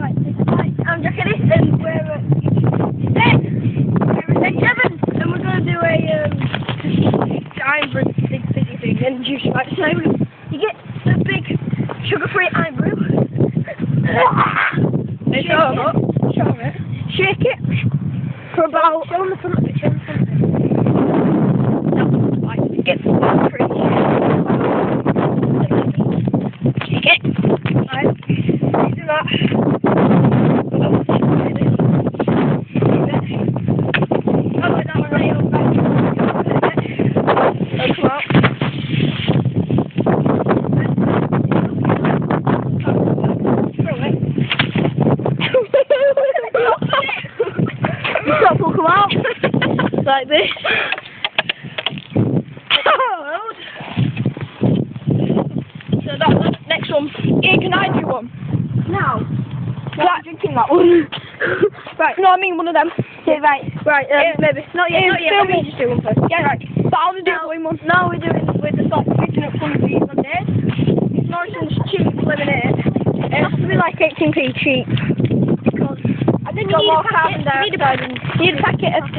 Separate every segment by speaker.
Speaker 1: Right, I'm drinking it, and we're at 7, and we're going to do a irn-bru big fizzy thing, and juice right. So you get a big sugar-free irn-bru. Shake it for about. Show them the front of it. Get the free. Shake it. Right. Do that. Come out like this. So that's the next one. Here, can I do one?
Speaker 2: No.
Speaker 1: No, I'm drinking that one. Right, no, I mean one of them.
Speaker 2: Yeah, right.
Speaker 1: Right, maybe. Not yet, not yet. Let me just do one first. Yeah, right. But I'll do one. No, we're doing with the salt picking up some of these lemonade. It's Morrison's cheap lemonade. It has to be like 18p cheap. Because I think you need more carbon dioxide and you need a packet of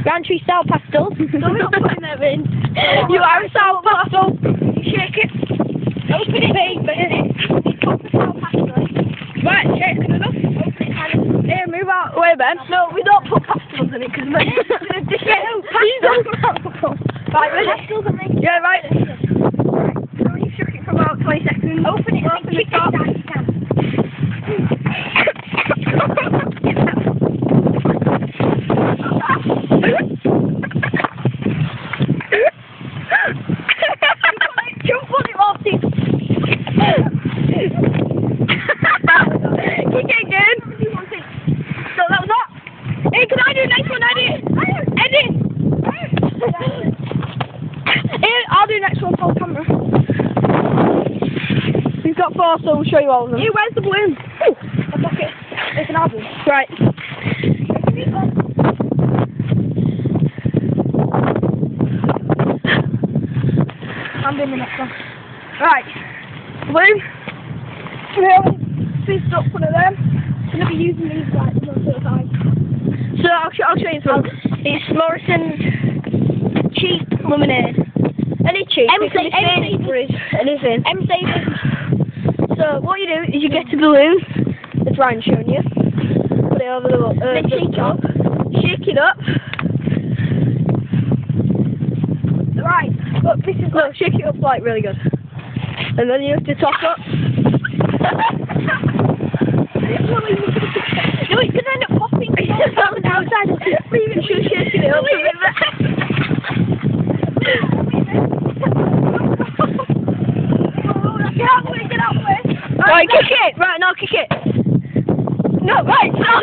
Speaker 1: Rantree style pastels. Don't stop putting them in. You are a sour pastel. Shake it. Open it big, but you put the sour pastel in. Right, shake it enough. Open it kind of. Here, move out the way, Ben. No, we don't put pastels in it because we're Right, ready? Pastels in it. Yeah, right. So you shook it for about 20 seconds. Open it and kick it down. I'll do next one for camera. We've got 4, so we'll show you all of them. Hey, where's the balloon? Oh, a bucket. It's an album. Right. I'm doing the next one. Right. Balloon. We haven't fizzed up one of them. I'm going to be using these like most of the time. So I'll show you some. It's Morrison's cheap lemonade. Any cheap, anything. So what you do is you get a balloon, as Ryan's showing you, put it over the top, shake it up. Right, look, this is look, shake it up like really good. And then you have to top up. No, it's going to end up popping on the outside. Even shaking it up a bit. Get out of the way. Right, kick it. Right, now kick it. No, right, stop.